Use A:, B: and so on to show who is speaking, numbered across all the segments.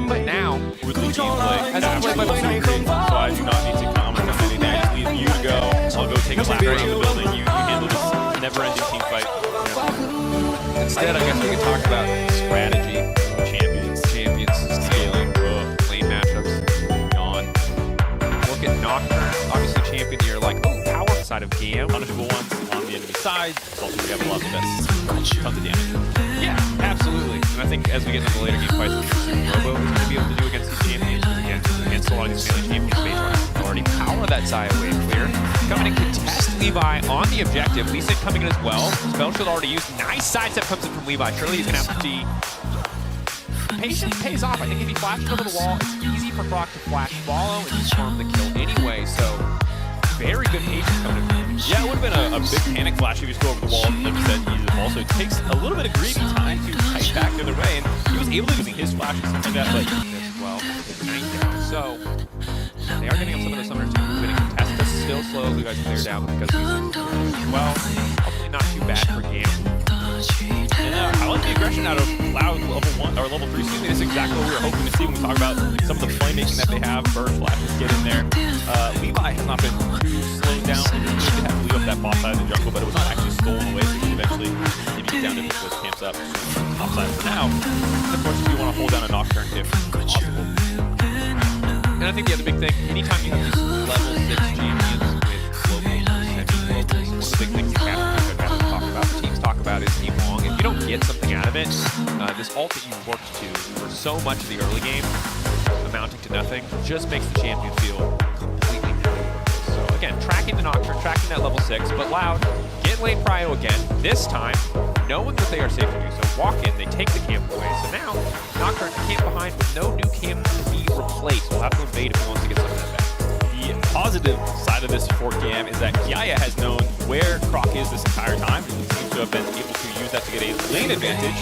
A: But now, with the gameplay, as I play by Blueprint, so I do not need to comment on anything. I just leave you to go. I'll go take a lap around the building. You handle this never-ending team fight. Yeah. Instead, I guess we can talk about strategy, champions, scaling, lane matchups, yawn. Look at Nocturne, obviously champion here, like, oh, power side of GAM. Punishable ones on the enemy side. Also, we have a lot of best. Tons of damage. Yeah, absolutely. And I think as we get into the later game fights, Robo is going to be able to do against these champions. Again, against a lot of these melee champions based on already power that side wave clear. Coming in contest Levi on the objective. Lee Sin coming in as well. Spell shield already used. Nice sidestep comes in from Levi. Surely he's going to have to see. Patience pays off. I think if he flashes over the wall, it's easy for Brock to flash follow and confirm the kill anyway. So very good patience coming in.
B: Yeah, it would have been a big panic flash if you just go over the wall. Like you said, easy the ball. So it takes a little bit of greedy time to kite back the other way. And he was able to using his flashes and something like that. But
A: as well, so they are getting up some of their summoners to winning contest. This is still slow. You guys clear down because he's well, hopefully not too bad for GAM.
B: And I like the aggression out of Loud level 1 or level 3. Excuse me, this is exactly what we were hoping to see when we talk about some of the playmaking that they have. Burst flashes get in there. Levi has not been too slowed down. They have to leave up that bot side of the jungle, but it was not actually stolen away. So eventually, if you get down to those camps up, top side for now. And of course, if you want to hold down a Nocturne if possible.
A: And I think the other big thing, anytime you have these level 6 champions with global semi-globals, one of the big things you have to talk about, the teams talk about is team long. If you don't get something out of it, this ult that you worked to for so much of the early game, amounting to nothing, just makes the champion feel completely powerless. So again, tracking the Nocturne, tracking that level 6, but Loud, get lane prio again, this time, knowing that they are safe to do so. Walk in, they take the camp away. So now, Nocturne camp behind with no new camp to be replaced. We'll have to invade if he wants to get some of that back.
B: The positive side of this for GAM is that Kiaya has known where Croc is this entire time. He seems to have been able to use that to get a lane advantage.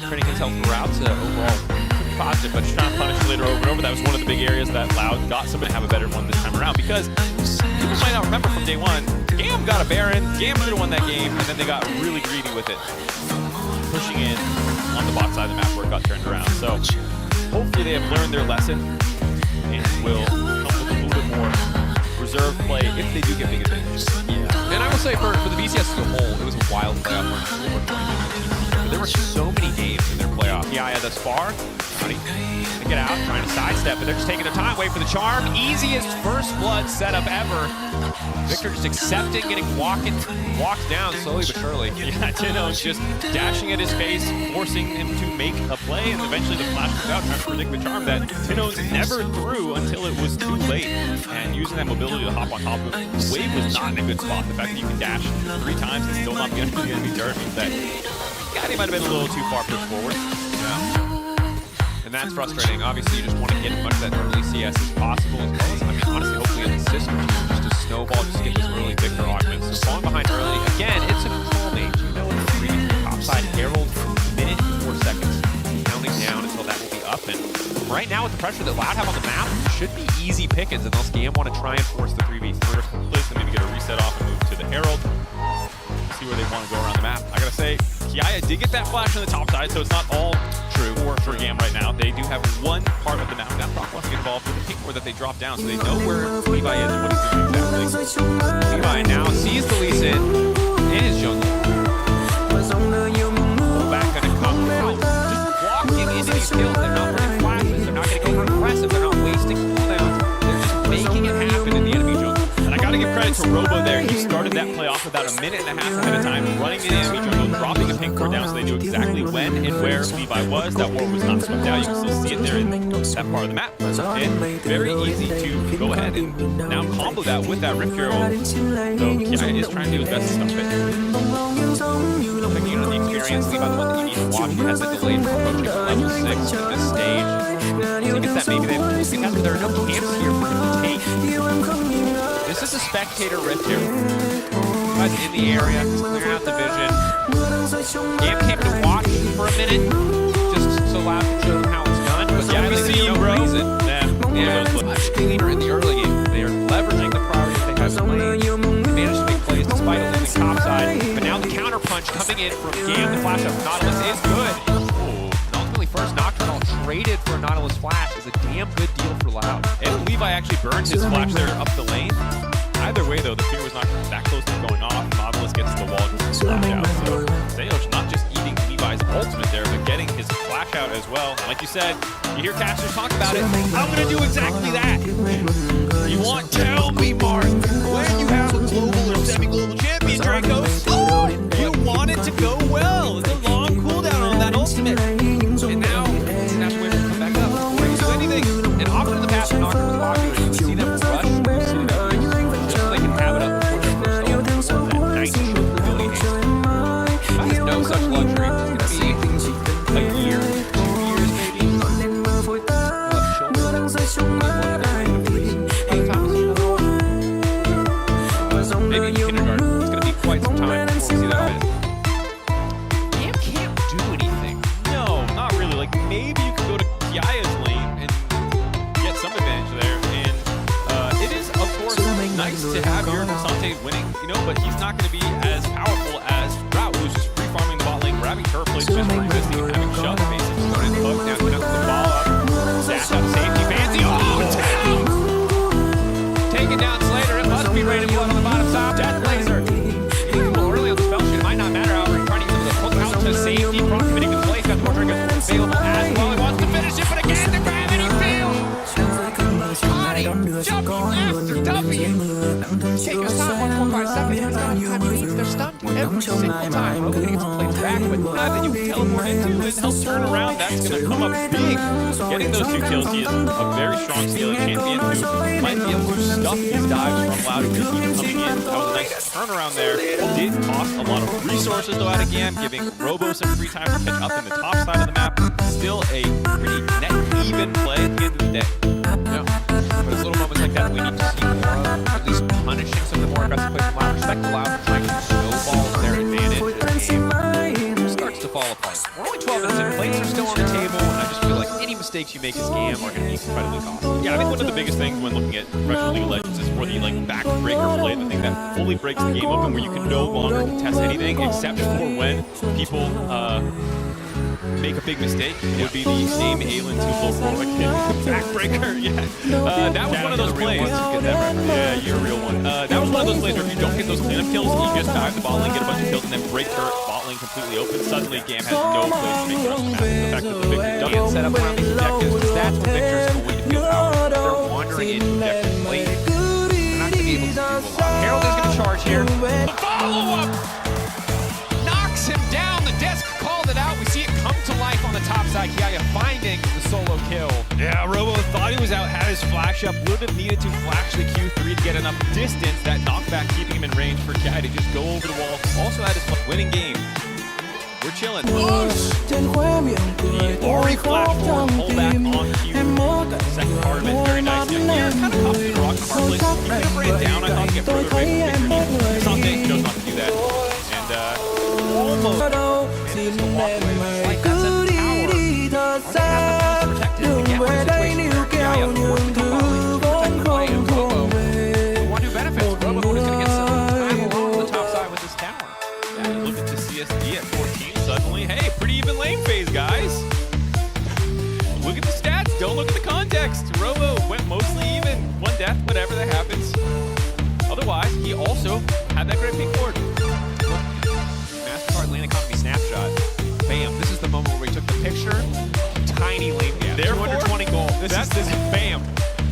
A: Turning his health routes overall pretty positive, but just trying to punish later over and over. That was one of the big areas that Loud got somebody to have a better one this time around, because people might not remember from day one, GAM got a Baron, GAM should have won that game, and then they got really greedy with it, pushing in on the bot side of the map where it got turned around. So hopefully they have learned their lesson and will come with a little bit more reserve play if they do get big advantages. Yeah. And I will say for the BCS as a whole, it was a wild playoff run. There were so many games in their playoff. Kiaya thus far, trying to get out, trying to sidestep, but they're just taking their time, wait for the charm. Easiest first blood setup ever. Victor just accepting, getting walked down slowly but surely.
B: Yeah, Tino's just dashing at his face, forcing him to make a play, and eventually the flash comes out, trying to predict the charm that Tino's never threw until it was too late. And using that mobility to hop on top of him, the wave was not in a good spot. The fact that you can dash 3 times and still not be under the enemy turret means that he might have been a little too far pushed forward.
A: Yeah. And that's frustrating. Obviously, you just want to get as much of that early CS as possible, as well as, I mean, honestly, hopefully an assist or two, just to snowball, just to get this early Victor augment. So falling behind early, again, it's a control mage. You know it's reading the top side. Herald, minute and 4 seconds, counting down until that will be up. And right now, with the pressure that Loud have on the map, it should be easy pickings, unless GAM want to try and force the 3v3
B: place and maybe get a reset off and move to the Herald. See where they want to go around the map. I gotta say, Kiaya did get that flash on the top side, so it's not all true for GAM right now. They do have one part of the map. Now Croc wants to get involved with the pink ward that they drop down, so they know where Levi is and what he's doing exactly.
A: Levi now sees the Lee Sin in his jungle. Pull back gonna come out. Just walking into these kills. They're not running flashes. They're not getting over aggressive. They're not wasting cooldowns. They're just making it happen in the enemy jungle.
B: And I gotta give credit to Robo there. He started that play off about a minute and a half ahead of time, running in the enemy jungle, dropping a pink ward down so they knew exactly when and where Levi was. That ward was not swept out. You can still see it there in that part of the map. And very easy to go ahead and now combo that with that Rift Hero. So Kiaya is trying to do his best to stop it.
A: Checking in on the experience, Levi, the one that you need to watch, has a delay from approaching level 6 at this stage. I think it's that maybe they've seen that there are no camps here for him to take. This is a spectator Rift here. Guys in the area, clearing out the vision. GAM came to watch for a minute, just so Loud can show them how it's done. But yeah,
B: we see you, bro.
A: Much cleaner in the early game. They are leveraging the priorities they have in lane. They managed to make plays despite a losing top side. But now the counter punch coming in from GAM. The flash up Nautilus is good.
C: traded for a Nautilus flash is a damn good deal for Loud.
B: And Levi actually burned his flash there up the lane. Either way, though, the fear was not that close to going off. Nautilus gets the wall, gets the flash out. So Zayosh not just eating Levi's ultimate there, but getting his flash out as well. Like you said, you hear casters talk about it. I'm going to do exactly that. You want? Tell me, Mark. When you have a global or semi-global champion, Dracos, you want it to go well. It's a long cooldown on that ultimate. And now, he's going to have to wait for him to come back up before he can do anything.
C: And often in the past, when Knocker was popular, you would see them rush, just so they can have it up before their first ult. That nice ability haste. He has no such luxury. It's going to be a year, 2 years maybe. Maybe in kindergarten. It's going to be quite some time before we see that fit. GAM can't do anything.
B: No, not really. Like, maybe you could go to Kiaya's lane and get some advantage there. And it is, of course, nice to have your Sante winning, you know, but he's not going to be as powerful as Route, who's just free farming the bot lane, grabbing turret plates, just resisting and having shoved basically. Going in hook, now put up the ball up. Dash out safety, fancy. Oh, down!
C: Taking down Slater. It must be Rain and Blood on the bottom side. Death Laser. Even more early on the spell sheet, it might not matter. However, he's trying to use the hook out to safety. Proc committing to the place. Got the more triggers available as well. He wants to finish it, but again, the gravity fails. Body jumping after W. Take his time, 1.57. Turns out time he leaves, they're stunned every single time. Robo gets to play back, but
B: That you can teleport into and help turn around, that's going to come up big. Getting those 2 kills, he is a very strong scaling champion who might be able to stuff these dives from Loud who's even coming in. That was a nice turnaround there. Did cost a lot of resources though out of GAM, giving Robo some free time to catch up in the top side of the map. Still a pretty net even play at the end of the day.
C: Yeah. But it's little moments like that we need to see more of, at least punishing some of the more aggressive plays from Loud. Respect the Loud for trying to snowball their advantage as the game starts to fall apart. We're only 12 minutes in, plates are still on the table, and I just feel like any mistakes you make as GAM are going to be incredibly costly.
B: Yeah, I think one of the biggest things when looking at Professional League of Legends is for the backbreaker play, the thing that fully breaks the game open where you can no longer contest anything except for when people make a big mistake. It would be the same Aelin to backbreaker. Yeah, that was one of those plays. Yeah, you're a real one. That was one of those plays where if you don't get those cleanup kills, you just dive the bot lane, get a bunch of kills, and then break turret, bot lane completely open. Suddenly, GAM has no place to make the rest of the map. The fact that the Victor
C: Can't set up around these objectives, because that's when Victor's going to feel powerful. They're wandering into objective lane. They're not going to be able to do a lot. Harold is going to charge here. The follow-up knocks him down. The desk called it out. We see it come to life on the top side. Kiaya finding the solo kill.
B: Yeah, Robo thought he was out, had his flash up, would have needed to flash the Q3 to get enough distance. That knockback keeping him in range for Kiaya to just go over the wall. Also had his winning game. We're chilling. The Ori flash forward, pull back on Q. Second part of it, very nice. Here, kind of caught the rock in hard place. He could have ran down, I thought, to get further away from Victor. Sante chose not to do that. And almost managed to walk away.
C: Like that's a tower. Protected. Again, we're in a situation where Kiaya forced to come out and protect the play, and Robo, the one who benefits. Robo is going to get some time along the top side with this tower.
B: Yeah, you look at the CSD at 14 suddenly. Hey, pretty even lane phase, guys. Look at the stats. Don't look at the context. Robo went mostly even. One death, whatever that happens. Otherwise, he also had that great pick forward.
C: MasterCard lane economy snapshot. Bam. This is the moment where we took the picture. Tiny lane gap.
B: Therefore,
C: 220 gold. This is
B: bam.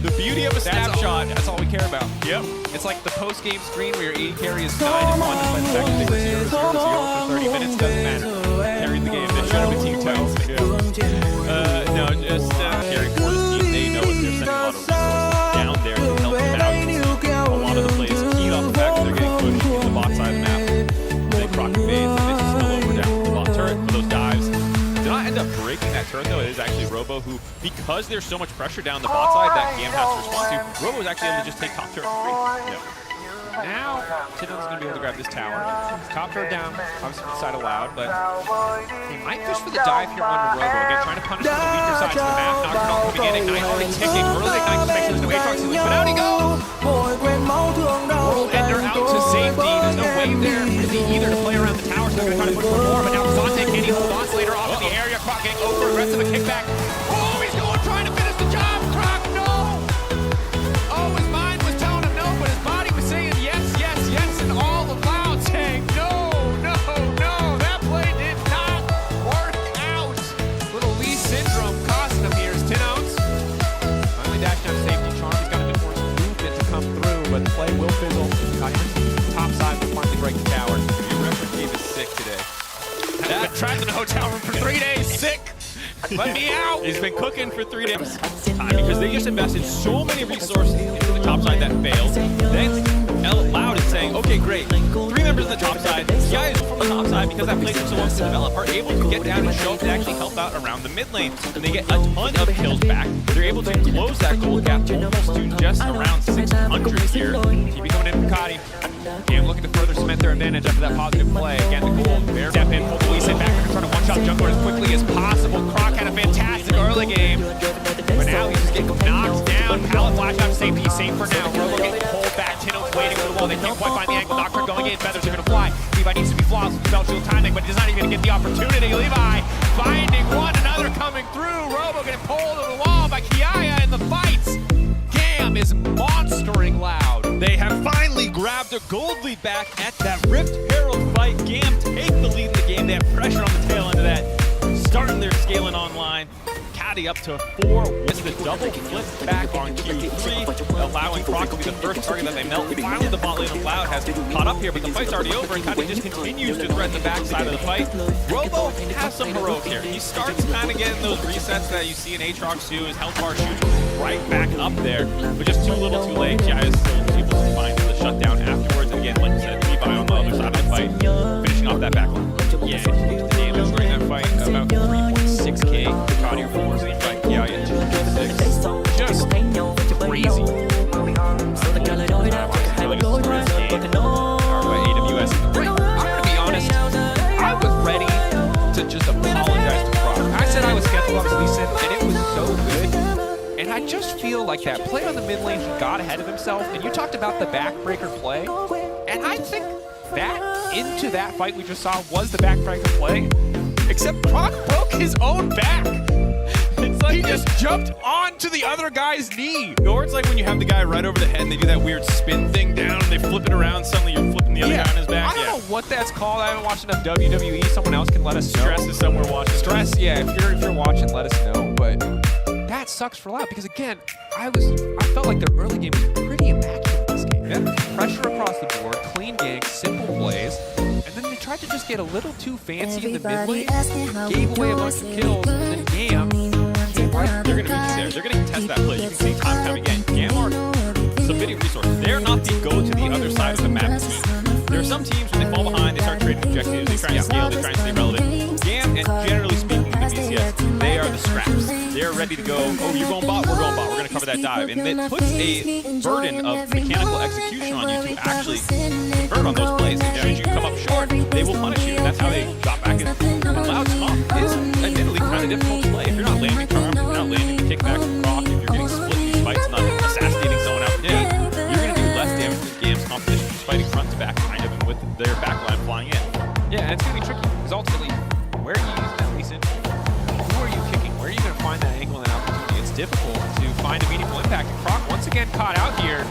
B: The beauty of a snapshot.
C: That's all we care about.
B: Yep.
C: It's like the post-game screen where your AD carry is 9-1 despite the fact that they were 0-0-0 for 30 minutes. Doesn't matter. Carried the game. They should have been team towels.
B: No, just carry for the team. They know if they're sending a lot of resources down there to help them out. A lot of the plays keyed off the fact that they're getting pushed in the bot side of the map. They proc evades, and they just spill over down to the bot turret for those dives. Did not end up breaking that turret though. It is actually Robo who, because there's so much pressure down the bot side that GAM has to respond to, Robo is actually able to just take top turret for free. Yeah.
C: Now, Tidon's going to be able to grab this tower. Top turret down, obviously from the side of Loud, but he might fish for the dive here on Robo. Again, trying to punish some of the weaker sides of the map. Knocked it off the beginning. Ignite already ticking. Early Ignite to make sure there's no Aatrox ceiling, but out he goes! World Ender out to safety. There's no wave there really either to play around the tower, so they're going to try to push for more, but now Sante, can he hold on? Slater off in the area. Croc getting over, aggressive, a kickback. Oh! trapped in a hotel room for 3 days, sick. Let me out.
B: He's been cooking for 3 days. Because they just invested so many resources into the top side that failed. Then Loud is saying, okay, great. 3 members on the top side. Guys from the top side, because that place took so long to develop, are able to get down and show up and actually help out around the mid lane. And they get a ton of kills back. They're able to close that gold gap almost to just around 600 here.
C: TB coming in from Cotty. GAM looking to further cement their advantage after that positive play. Again, the gold. Step in, pull the Lee back and trying to one-shot jungler as quickly as possible. Croc had a fantastic early game. But now he's just getting knocked down. Pallet flash out safety. He's safe for now. Robo getting pulled back. Tino's waiting for the wall. They can't quite find the angle. Nocturne going in. Feathers are going to fly. Levi needs to be flawless with spell shield timing, but he's not even going to get the opportunity. Levi finding one another coming through. Robo getting pulled to the wall by Kiaya in the fights. GAM is monstering Loud.
B: They have finally grabbed a gold lead back at that Rift Herald fight. GAM take the lead in the game. They have pressure on the tail end of that. Starting their scaling online. Caddy up to 4 with the double flip back on Q3, allowing Croc to be the first target that they melt. Finally, the bot lane of Loud has caught up here, but the fight's already over, and Caddy just continues to threaten the backside of the fight. Robo has some heroic here. He starts kind of getting those resets that you see in Aatrox do. His health bar shoots right back up there, but just too little too late. Jai is still able to find the shutdown afterwards. And again, like you said, Levi on the other side of the fight, finishing off that backline.
C: Yeah, the damage during that fight, about 3.6k. Cotty force the fight. Yeah, 2.6. Just crazy. AWS. I'm gonna be honest. I was ready to just apologize to Croc. I said I was skeptical of Lee Sin, and it was so good. And I just feel like that play on the mid lane, he got ahead of himself. And you talked about the backbreaker play, and I think that into that fight we just saw was the backbreaker play. Except Croc broke his own back. It's like he just jumped onto the other guy's knee.
B: Or it's like when you have the guy right over the head and they do that weird spin thing down and they flip it around, suddenly you're flipping the other guy on his back.
C: I don't know what that's called. I haven't watched enough WWE. Someone else can let us know.
B: Stress is somewhere watching.
C: Stress, yeah, if you're watching, let us know. But that sucks for Loud because again, I felt like their early game was pretty immaculate this game. Yeah. Pressure across the board, clean ganks, simple plays. And then they tried to just get a little too fancy in the mid lane, gave away a bunch of kills, and then GAM.
B: They're going to be there. They're going to contest that play. You can see time and time again. GAM are submitting resources. They're not the go to the other side of the map team. There are some teams when they fall behind, they start trading objectives, they try and scale, they try and stay relevant. GAM, and generally speaking, the BCS, they are the scraps. They're ready to go, oh, you're going bot, we're going bot, we're going to cover that dive. And it puts a burden of mechanical execution on you to actually convert on those plays. And should you come up short, they will punish you. And that's how they drop back in. Loud's comp is admittedly kind of difficult to play. If you're not landing charm, if you're not landing the kickback from Croc, if you're getting split in these fights, not assassinating someone out there, you're going to do less damage than GAM's competition, just fighting front to back, kind of, and with their backline flying in.
C: Yeah, and it's going to be tricky, because ultimately, where are you using that Lee Sin? Who are you kicking? Where are you going to find that angle and opportunity? It's difficult to find a meaningful impact. And Croc, once again, caught out here.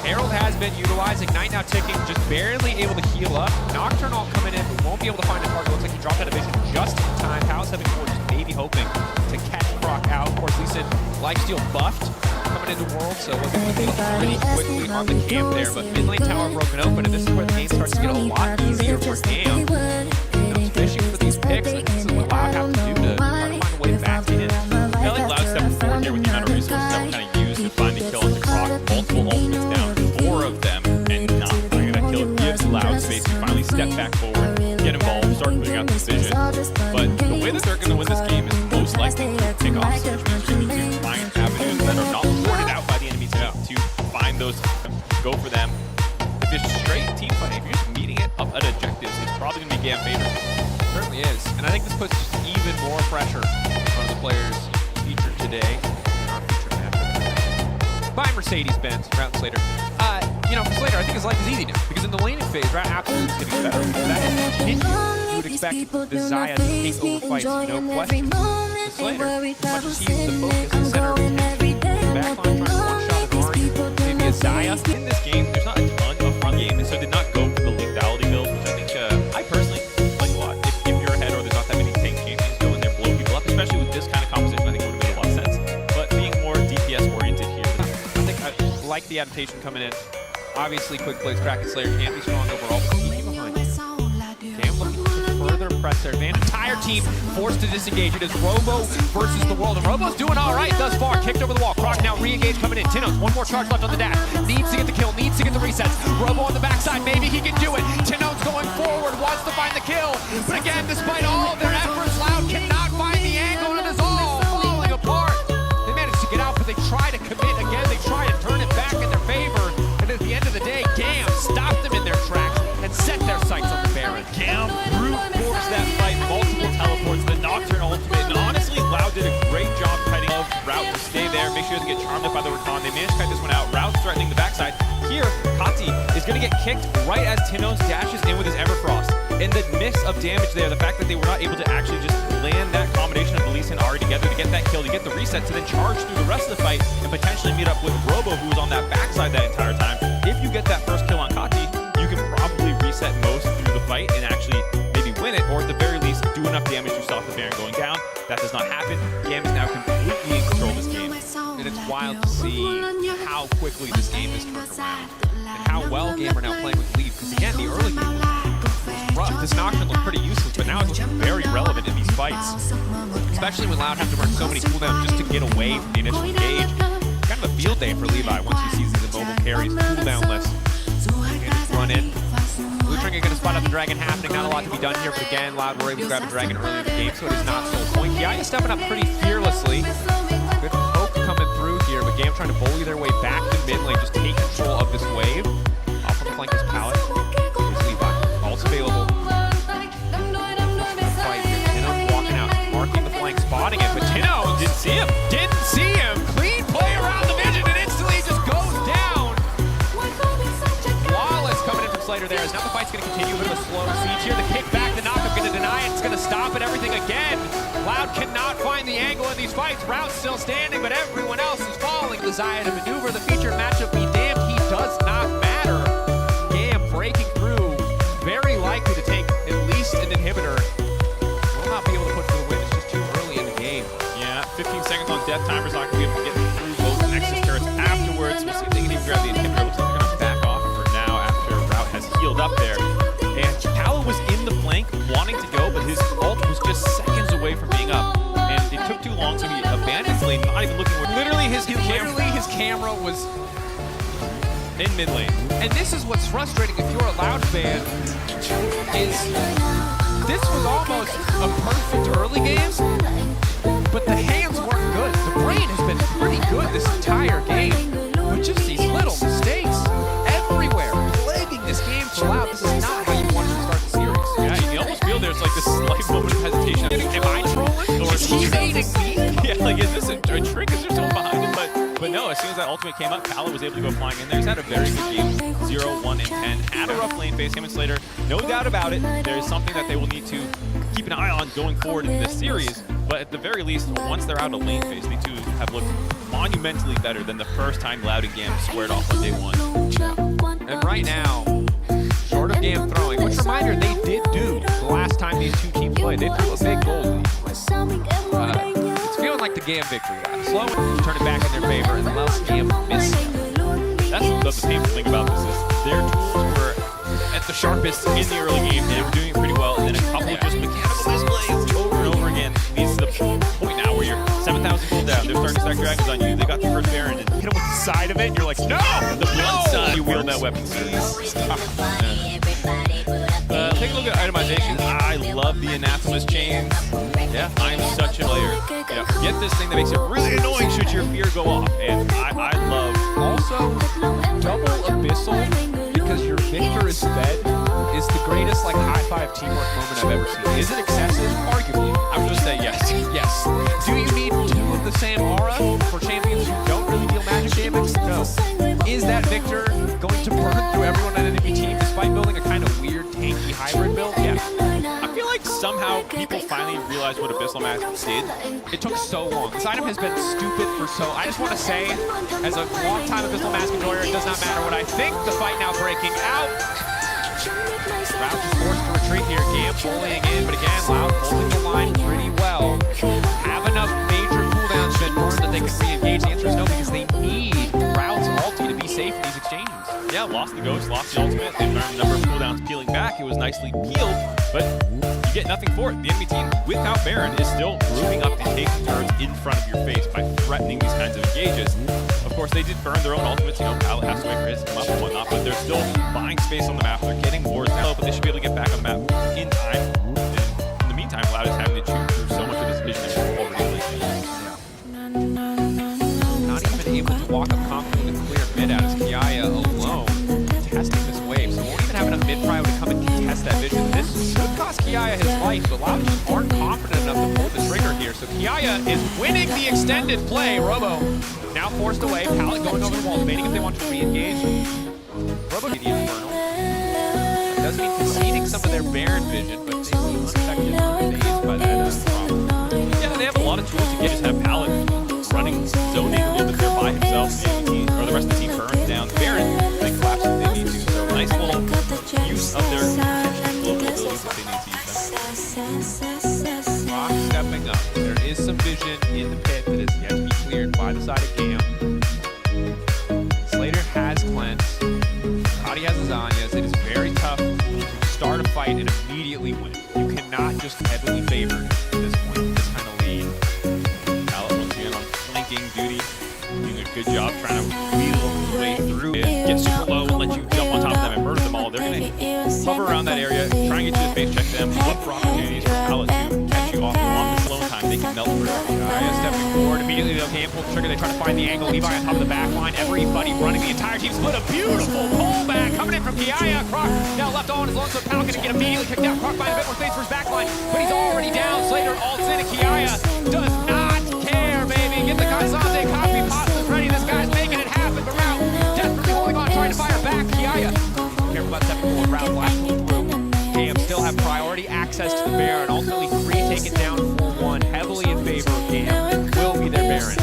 C: Herald has been utilized. Ignite now ticking, just barely able to heal up. Nocturne all coming in, but won't be able to find a target. Looks like he dropped out of vision just in time. Palace having forward, just maybe hoping to catch Croc out. Of course, Lee Sin, lifesteal buffed coming into World, so looking to heal pretty quickly on the camp there. But mid lane tower broken open, and this is where the game starts to get a lot easier for GAM. Fishing for these picks, and this is what Loud have to do to try to find a way back in.
B: I feel like Loud stepped forward here with the amount of resources that were kind of used to find the kill onto Croc. Multiple ultimates down, 4 of them, and not finding that kill. It gives Loud space to finally step back forward, get involved, start putting out the vision. But the way that they're going to win this game is most likely to pick off, which means you need to find avenues that are not reported out by the enemy to find those, go for them. If it's straight team fighting, if you're just meeting it up at objectives, it's probably going to be GAM favorite.
C: Certainly is, and I think this puts just even more pressure on the players featured today. By Mercedes-Benz, Route Slater. You know, for Slater, I think his life is easy now because in the laning phase, Route absolutely is getting better. That continues. You would expect the Zaya to take over fights, no question. For Slater, as much as he's the focus and center of attention, the backline trying to one-shot an Ari, maybe a Zaya. In this game, there's not a ton of front game, and so did not go for the lethality build, which I think I personally like a lot. If you're ahead or there's not that many tank champions, go in there, blow people up, especially with this kind of composition, I think it would have made a lot of sense. But being more DPS-oriented here, I think I like the adaptation coming in. Obviously, quick plays, Kraken Slayer can't be strong overall, but keeping behind. GAM looking to further press their advantage. Entire team forced to disengage. It is Robo versus the world, and Robo's doing all right thus far. Kicked over the wall. Croc now re-engage coming in. Tinnos, one more charge left on the dash. Needs to get the kill, needs to get the resets. Robo on the backside, maybe he can do it. Tinnos going forward, wants to find the kill. But again, despite all of their efforts, Loud cannot find the angle, and it is all falling apart. They managed to get out, but they try to commit again. They try to turn it back in their favor. And at the end of the day, GAM stopped them in their tracks and set their sights on the Baron.
B: GAM brute forced that fight, multiple teleports, the Nocturne ultimate, and honestly, Loud did a great job kiting of Route to stay there, make sure he doesn't get charmed up by the Rakan. They managed to kite this one out. Route's threatening the backside. Here, Kati is going to get kicked right as Tinnos dashes in with his Everfrost. And the miss of damage there, the fact that they were not able to actually just land that combination of Elise and Ahri together to get that kill, to get the reset, to then charge through the rest of the fight and potentially meet up with Robo, who was on that backside that entire time. If you get that first kill on Kati, you can probably reset most through the fight and actually maybe win it, or at the very least, do enough damage to stop the Baron going down. That does not happen. GAM is now completely in control of this game.
C: And it's wild to see how quickly this game has turned around and how well GAM are now playing with lead. Because again, the early game was rough. This Nocturne looked pretty useless, but now it's looking very relevant in these fights. Especially when Loud have to burn so many cooldowns just to get away from the initial engage. Kind of a field day for Levi once he sees these immobile carries cooldownless. And just run in. Blue Trinket going to spot out the dragon happening. Not a lot to be done here, but again, Loud were able to grab a dragon early in the game, so it is not so point. Yaya stepping up pretty fearlessly. Good hope coming through here, but GAM trying to bully their way back to mid lane, just take control of this wave. Off on the flank is Pallet. Here's Levi. Ult's available. Fight here. Tinno walking out, marking the flank, spotting it, but Tinno didn't see him. Didn't see him. Clean play around the vision, and instantly just goes down. Flawless coming in from Slater there. As now the fight's going to continue. A bit of a slow siege here. The kick back, the knock-up going to deny it. It's going to stop it. Everything again. Loud cannot find the angle in these fights. Route's still standing, but everyone else is falling. Desire to maneuver the featured matchup. Be damned, he does not matter. GAM breaking through. Very likely to take at least an inhibitor. Will not be able to push for the win. It's just too early in the game.
B: Yeah, 15 seconds on death timer's not going to be able to get through both Nexus turrets afterwards. We'll see if they can even grab the inhibitor. Looks like they're going to back off for now after Route has healed up there. And Paolo was in the flank wanting to go, but his ult was just seconds away from being up. And it took too long, so he abandoned lane, not even looking where
C: His camera was
B: in mid lane.
C: And this is what's frustrating if you're a Loud fan, is this was almost a perfect early game, but the hands weren't good. The brain has been pretty good this entire game, but just these little mistakes everywhere, plaguing this game for Loud. This is not how you want to start the series.
B: Yeah, you almost feel there's like this slight moment of hesitation.
C: Am I trolling?
B: Or
C: Is he baiting me?
B: Yeah, like, is this a trick? Is there someone behind him? But no, as soon as that ultimate came up, Paolo was able to go flying in there. He's had a very good game, 0, 1, and 10. Had a rough lane phase, him and Slater. No doubt about it. There is something that they will need to keep an eye on going forward in this series. But at the very least, once they're out of lane phase, they too have looked monumentally better than the first time Loud and GAM squared off on day one.
C: And right now, short of GAM throwing, which reminder, they did do the last time these two teams played. They threw a big goal lead. It's feeling like the GAM victory. Slow and turn it back in their favor, and allows GAM miss.
B: That's the painful thing about this is their tools were at the sharpest in the early game. They were doing it pretty well, and then a couple of just mechanical misplays over and over again. Leads to the point now where you're 7,000 cooldown. They're starting to stack dragons on you. They got the first Baron and hit him with the side of it. And you're like, no! The blood side. You wield that weapon. Take a look at itemization. I love the Anathema's chains. Yeah, I'm such a player. Yeah, get this thing that makes it really annoying should your fear go off. And I love
C: Also, double abyssal, because your victor is fed, is the greatest like high-five teamwork moment I've ever seen. Is it excessive? Arguably.
B: I'm going to say yes.
C: Yes. Do you need two of the same aura for champions who don't really deal magic damage? No. Is that victor going to burn through everyone on an enemy team despite building a kind of weird, tanky hybrid build? Yeah.
B: I feel like somehow people finally realized what Abyssal Mask did.
C: It took so long. This item has been stupid for so... I just want to say, as a long-time Abyssal Mask enjoyer, it does not matter what I think. The fight now breaking out. Route is forced to retreat here. GAM bullying in, but again, Loud holding the line pretty well. Have enough major cooldowns been burned that they can re-engage? The answer is no, because they need Route's ulti to be safe in these exchanges.
B: Yeah, lost the Ghost, lost the ultimate. They've learned a number of cooldowns peeling back. back. It was nicely peeled, but you get nothing for it. The enemy team, without Baron, is still grouping up and taking turns in front of your face by threatening these kinds of engages. Of course, they did burn their own ultimates. You know, Pallet has to wait for his to come up and whatnot, but they're still buying space on the map. They're getting wards now, but they should be able to get back on the map in time. And in the meantime, Loud is having to chew through so much of this vision that we're already
C: Not even able to walk up confidently to clear mid out as Kiaya alone testing this wave. So won't even have enough mid prio to come and contest that vision. This could cost Kiaya his life, but Loud just aren't confident enough to pull the trigger here. So Kiaya is winning the extended play. Robo now forced away. Pallet going over the wall, debating if they want to re-engage. Robo the Infernal. That doesn't mean conceding some of their Baron vision, but they seem unaffected by that problem.
B: Yeah, they have a lot of tools to get. Just have Pallet running, zoning a little bit there by himself. Or the rest of the team burns down Baron. They collapse if they need to. So nice little use of their global abilities if they need to use them.
C: Rock stepping up. There is some vision in the pit that is yet to be cleared by the side of GAM. Slater has cleanse. Kati has his Zanyas. It is very tough to start a fight and immediately win. You cannot just heavily favor at this point, this kind of lead.
B: Pallet once again on flanking duty, doing a good job trying to wheel his way through it, get super low and let you jump on top of them and murder them all. They're going to hover around that area, try and get you to face check them, look for opportunities for Pallet to catch you off on the slow time. They can melt through.
C: Kiaya stepping forward. Immediately they'll can't pull the trigger. They try to find the angle. Levi on top of the back line. Everybody running. The entire team split. A beautiful pullback coming in from Kiaya. Croc now left on his long, so Pallet gonna get immediately kicked out. Croc by a bit more space for his back line, but he's already down. Slater ults in, and Kiaya does not care, baby. Get the Kansante copy pastas ready. This guy's making it happen. The route desperately holding on, trying to fire back. Kiaya, careful about stepping forward. Route blasting through. GAM still have priority access to the Baron. Ultimately, 3 take it down 4-1, heavily in favor of GAM. Will be their Baron.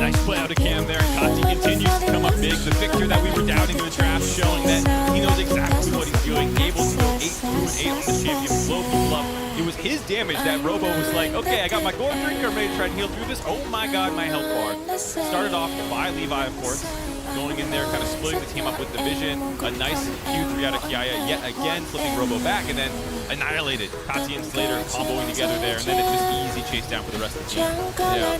B: Nice play out of Cam there. Kati continues to come up big. The Victor that we were doubting in the draft, showing that he knows exactly what he's doing. Able to go 8 through 8 on the champion, blow people up. It was his damage that Robo was like, okay, I got my gold drinker, ready to try and heal through this. Oh my god, my health bar. Started off by Levi, of course. Going in there, kind of splitting the team up with the vision. A nice Q3 out of Kiaya, yet again flipping Robo back, and then annihilated. Kati and Slater comboing together there, and then it's just easy chase down for the rest of the team.
C: Yeah.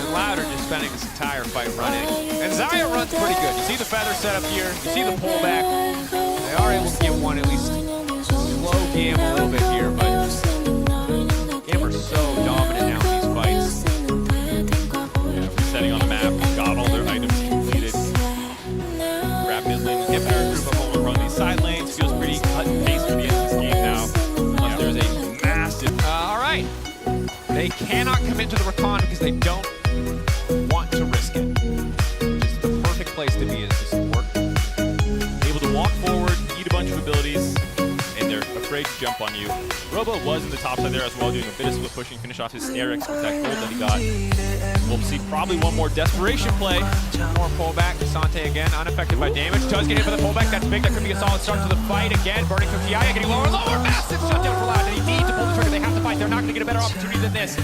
C: And Louder just spending this entire fight running. And Zaya runs pretty good. You see the feather set up here. You see the pullback. They are able to get one at least. Slow GAM a little bit here, but GAM are so dominant now in these fights.
B: Yeah, resetting on the map, got all their items completed. Grab mid lane, inhibitor, group up home and run these side lanes. Feels pretty cut and paste for the end of this game now. Unless there's a massive...
C: All right. They cannot commit to the recon because they don't want to risk it. Which is the perfect place to be as a support.
B: Able to walk forward, eat a bunch of abilities, and they're afraid to jump on you. Robo was in the top side there as well, doing a bit of split pushing, finish off his Sterix with that gold that he got. We'll see probably one more desperation play.
C: More pullback. Sante again, unaffected by damage. Does get hit for the pullback. That's big. That could be a solid start to the fight. Again, burning from Kiaya, getting lower, lower. Massive shutdown for Loud. They need to pull the trigger. They have to fight. They're not going to get a better opportunity than this.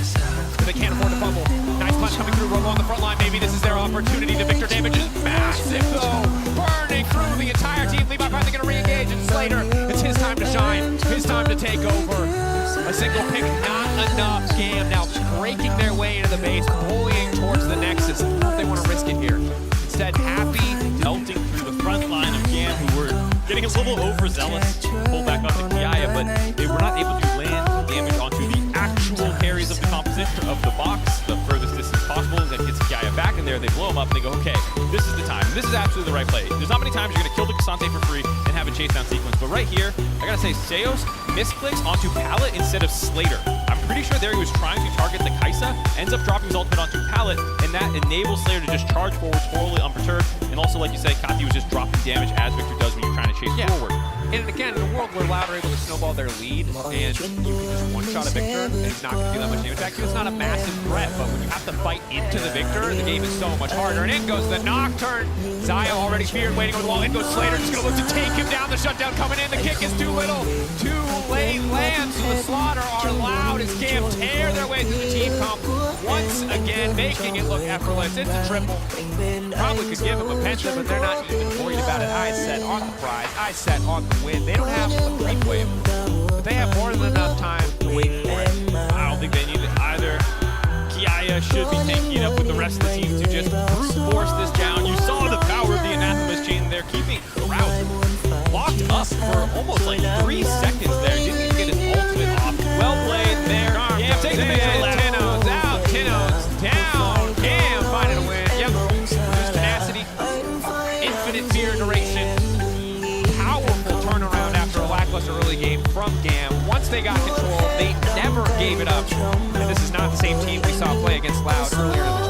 C: But they can't afford to fumble. Nice punch coming through. Robo on the front line. Maybe this is their opportunity. The Victor damage is massive, though. Burning through the entire team. Levi finally going to re-engage. And Slater, it's his time to shine. His time to take over. A single pick, not enough. GAM now breaking their way into the base, bullying towards the Nexus. I don't know if they want to risk it here. Instead, happy,
B: melting through the front line of GAM, who were getting a little overzealous. Pull back onto Kiaya, but they were not able to land damage onto the actual carries of the composition of the box. The furthest distance possible, and that gets Kiaya back in there. They blow him up, and they go, okay, this is the time. This is absolutely the right play. There's not many times you're going to kill the Cassante for free and have a chase down sequence, but right here, I gotta say, Seos misclicks onto Pallet instead of Slater. I'm pretty sure there he was trying to target the Kaisa, ends up dropping his ultimate onto Pallet, and that enables Slater to just charge forward totally unperturbed. And also, like you said, Kati was just dropping damage as Victor does when you're trying to chase forward.
C: And again, in a world where Loud are able to snowball their lead, and you can just one-shot a Victor, and it's not going to do that much damage. Actually, it's not a massive threat, but when you have to fight into the Victor, the game is so much harder. And in goes the Nocturne. Zaya already feared, waiting on the wall. In goes Slater, just going to look to take him down. The shutdown coming in. The kick is too little. Too late lands. So the slaughter are Loud as GAM tear their way through the team comp. once again making it look effortless. It's a triple. Probably could give him a pension, but they're not even worried about it. I set on the prize. I set on the win. They don't have a creep wave, but they have more than enough time to wait for it.
B: I don't think they need it either. Kiaya should be taking it up with the rest of the team to just brute force this down. You saw the power of the Anathema's chain there, keeping Route locked up for almost like 3 seconds there. Didn't even get his ultimate off. Well played there. GAM taking the major left.
C: Tenno's out. Tenno's down. GAM finding a win. Yep. Just tenacity. Infinite fear duration. Powerful turnaround after a lackluster early game from GAM. Once they got control, they never gave it up. And this is not the same team we saw play against Loud earlier in the